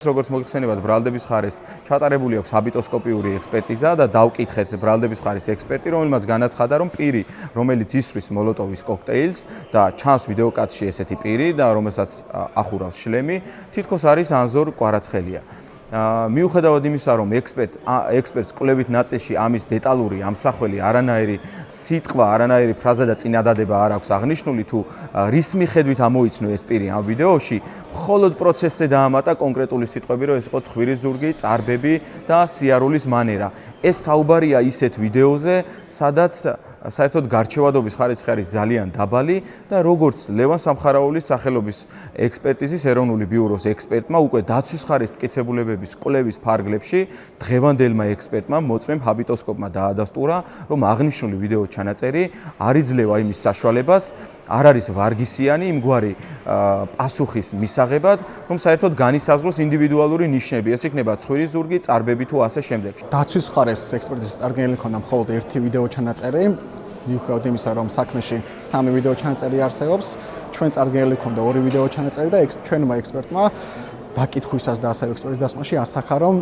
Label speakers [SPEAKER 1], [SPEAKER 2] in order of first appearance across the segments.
[SPEAKER 1] როგორც მოგხსენებათ, ბრალდების ხარეს ჩატარებული აქვს ჰაბიტოსკოპიური ექსპერტიზა და დავკითხეთ ბრალდების ხარის ექსპერტი, რომელმაც განაცხადა, რომ პირი, რომელიც ისვრის მოლოტოვის კოქტეილს და ჩანს ვიდეოკადრში ესეთი პირი და რომელსაც ახურავს შლემი, თითქოს არის ანზორ კვარაცხელია. მიუხედავად იმისა, რომ ექსპერტს კვლევით ნაწილში ამის დეტალური ამსახველი არანაირი სიტყვა, არანაირი ფრაზა და წინადადება არ აქვს აღნიშნული, თუ რის მიხედვით ამოიცნო ეს პირი ამ ვიდეოში, მხოლოდ პროცესზე დაამატა კონკრეტული სიტყვები, რომ ეს იყო ცხვირის ზურგი, წარბები და სიარულის მანერა. ეს საუბარია ისეთ ვიდეოზე, სადაც საერთოდ გარჩევადობის ხარისხი არის ძალიან დაბალი და როგორც ლევან სამხარაულის სახელობის ექსპერტიზის ეროვნული ბიუროს ექსპერტმა უკვე დაცვის ხარის მტკიცებულებების კვლევის ფარგლებში დღევანდელმა ექსპერტმა მოწმემ ჰაბიტოსკოპმა დაადასტურა, რომ აღნიშნული ვიდეო ჩანაწერი არ იძლევა იმის საშუალებას, არ არის ვარგისიანი იმგვარი პასუხის მისაღებად, რომ საერთოდ განისაზღვროს ინდივიდუალური ნიშნები, ეს იქნება ცხვირის ზურგი, წარბები თუ ასე შემდეგ.
[SPEAKER 2] დაცვის ხარეს ექსპერტიზის წარდგენილი ქონდა მხოლოდ ერთი ვიდეო ჩანაწერი. მიუხედავად იმისა, რომ საქმეში 3 ვიდეო ჩანაწერი არსებობს, ჩვენ წარდგენილი ქონდა 2 ვიდეო ჩანაწერი და ჩვენმა ექსპერტმა დაკითხვისას და ასევე ექსპერტიზის დასკვნაში ასახა, რომ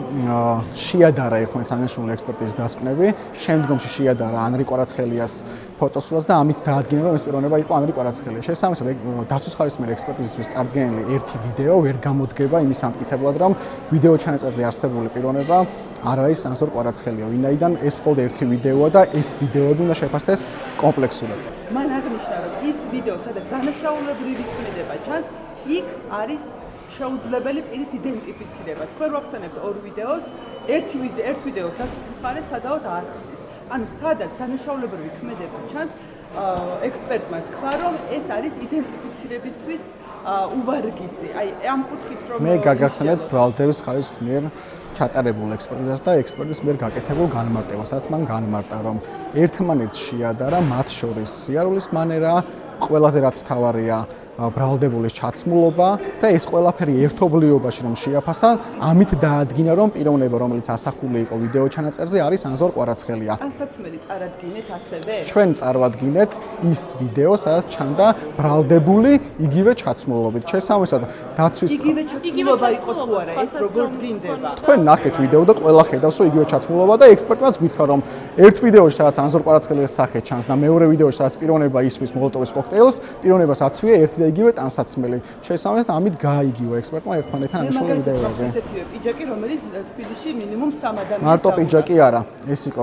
[SPEAKER 2] შეადარა ერთმანეთს აღნიშნული ექსპერტიზის დასკვნები, შემდგომში შეადარა ანრი კვარაცხელიას ფოტოსურათს და ამით დაადგინა, რომ ეს პიროვნება იყო ანრი კვარაცხელია. შესაბამისად, დაცვის ხარისმიერ ექსპერტიზისთვის წარდგენილი ერთი ვიდეო ვერ გამოდგება იმის ამტკიცებლად, რომ ვიდეო ჩანაწერზე არსებული პიროვნება არ არის ანზორ კვარაცხელია, ვინაიდან ეს მხოლოდ ერთი ვიდეოა და ეს ვიდეოები უნდა შეფასდეს კომპლექსურად.
[SPEAKER 3] მან აღნიშნა, რომ ის ვიდეო, სადაც დანაშაულებრივი ქმედება ჩანს, იქ არის შეუძლებელი პირის იდენტიფიცირება. თქვენ ვახსენებთ 2 ვიდეოს, ერთ ვიდეოს დაცვის მხარე სადაოდ არ ხსნის. ანუ სადაც დანაშაულებრივი ქმედება ჩანს, ექსპერტმა თქვა, რომ ეს არის იდენტიფიცირებისთვის უვარგისი. აი ამ კუთხით რომ
[SPEAKER 2] მე გაგახსენებთ ბრალდების ხარის მიერ ჩატარებულ ექსპერტიზას და ექსპერტის მიერ გაკეთებულ განმარტებასაც მან განმარტა, რომ ერთმანეთს შეადარა მათ შორის სიარულის მანერა, ყველაზე რაც მთავარია ბრალდებულის ჩაცმულობა და ეს ყველაფერი ერთობლიობაში რომ შეაფასდა, ამით დაადგინა, რომ პიროვნება, რომელიც ასახული იყო ვიდეო ჩანაწერზე, არის ანზორ კვარაცხელია.
[SPEAKER 3] ტანსაცმელი წარადგინეთ ასევე?
[SPEAKER 2] ჩვენ წარვადგინეთ ის ვიდეო, სადაც ჩანდა ბრალდებული იგივე ჩაცმულობით. შესაბამისად, დაცვის
[SPEAKER 3] იგივე ჩაცმულობა იყო თუ არა, ეს როგორ დგინდება?
[SPEAKER 2] თქვენ ნახეთ ვიდეო და ყველა ხედავს, რომ იგივე ჩაცმულობა და ექსპერტმაც გითხრა, რომ ერთ ვიდეოში, სადაც ანზორ კვარაცხელიას სახე ჩანს და მეორე ვიდეოში, სადაც პიროვნება ისვრის მოლოტოვის კოქტეილს, პიროვნებას აცვია ერთი და იგივე ტანსაცმელი. შესაბამისად, ამით გააიგივა ექსპერტმა ერთმანეთთან აღნიშნული ვიდეოები.
[SPEAKER 3] ესეთივე პიჯაკი, რომელიც თბილისში მინიმუმ 3 ადამიანს
[SPEAKER 2] მარტო პიჯაკი არა, ეს იყო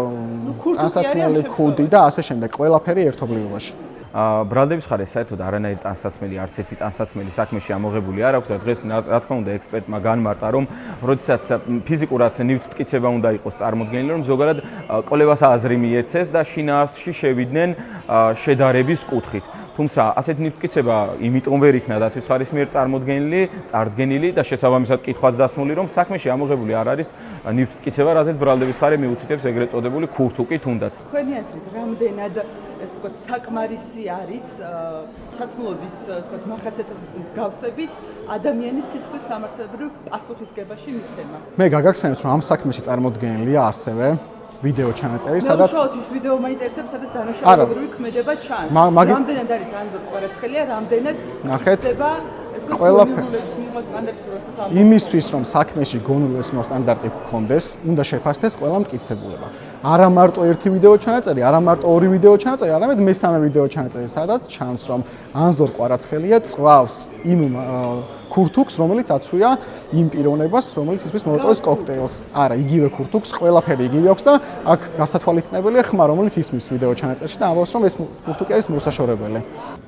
[SPEAKER 2] ტანსაცმელი, ქუდი და ასე შემდეგ, ყველაფერი ერთობლიობაში.
[SPEAKER 1] ბრალდების ხარეს საერთოდ არანაირი ტანსაცმელი, არც ერთი ტანსაცმელი საქმეში ამოღებული არ აქვს და დღეს რა თქმა უნდა ექსპერტმა განმარტა, რომ როდესაც ფიზიკურად ნივთმტკიცება უნდა იყოს წარმოდგენილი, რომ ზოგადად კვლევას აზრი მიეცეს და შინაარსში შევიდნენ შედარების კუთხით. თუმცა ასეთი ნივთმტკიცება იმიტომ ვერ იქნა დაცვის ხარის მიერ წარდგენილი და შესაბამისად კითხვაც დასმული, რომ საქმეში ამოღებული არ არის ნივთმტკიცება, რაზეც ბრალდების ხარი მიუთითებს ეგრეთ წოდებული ქურთუკი თუნდაც.
[SPEAKER 3] თქვენი აზრით, რამდენად ეს ვთქვათ საკმარისი არის ჩაცმულობის ვთქვათ მახასიათებლების მსგავსებით ადამიანის სისხლის სამართლებრივ პასუხისგებაში მიცემა?
[SPEAKER 2] მე გაგახსენებთ, რომ ამ საქმეში წარმოდგენილია ასევე ვიდეო ჩანაწერი, სადაც
[SPEAKER 3] ის ვიდეო მაინტერესებს, სადაც დანაშაულებრივი ქმედება ჩანს. რამდენად არის ანზორ კვარაცხელია, რამდენად ხდება ეს გონულებების მიღმა სტანდარტის როსაც
[SPEAKER 2] იმისთვის, რომ საქმეში გონულებების მიღმა სტანდარტი გქონდეს, უნდა შეფასდეს ყველა მტკიცებულება. არა მარტო ერთი ვიდეო ჩანაწერი, არა მარტო 2 ვიდეო ჩანაწერი, არამედ მესამე ვიდეო ჩანაწერი, სადაც ჩანს, რომ ანზორ კვარაცხელია წვავს იმ ქურთუკს, რომელიც აცვია იმ პიროვნებას, რომელიც ისვრის მოლოტოვის კოქტეილს. არა, იგივე ქურთუკს, ყველაფერი იგივე აქვს და აქ გასათვალისწინებელია ხმა, რომელიც ისმის ვიდეო ჩანაწერში და ამბობს, რომ ეს ქურთუკი არის მოსაშორებელი.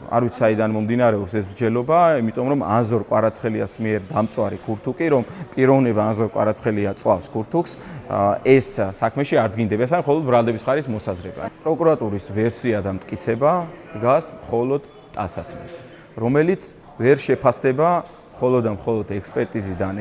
[SPEAKER 1] არ ვიცი საიდან მომდინარეობს ეს მსჯელობა, იმიტომ რომ ანზორ კვარაცხელიას მიერ დამწვარი ქურთუკი, რომ პიროვნება ანზორ კვარაცხელია წვავს ქურთუკს, ეს საქმეში არ დგინდება, ეს არის მხოლოდ ბრალდების ხარის მოსაზრება. პროკურატურის ვერსია და მტკიცება დგას მხოლოდ ტანსაცმელს, რომელიც ვერ შეფასდება მხოლოდ და მხოლოდ ექსპერტიზიდან,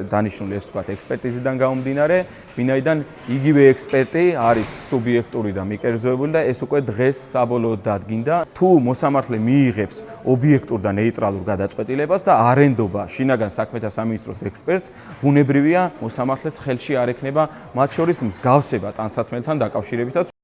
[SPEAKER 1] დანიშნული ეს ვთქვათ ექსპერტიზიდან გამომდინარე, ვინაიდან იგივე ექსპერტი არის სუბიექტური და მიკერძოებული და ეს უკვე დღეს საბოლოოდ დადგინდა. თუ მოსამართლე მიიღებს ობიექტურ და ნეიტრალურ გადაწყვეტილებას და არენდობა შინაგან საქმეთა სამინისტროს ექსპერტს, ბუნებრივია მოსამართლეს ხელში არ ექნება მათ შორის მსგავსება ტანსაცმელთან დაკავშირებითაც.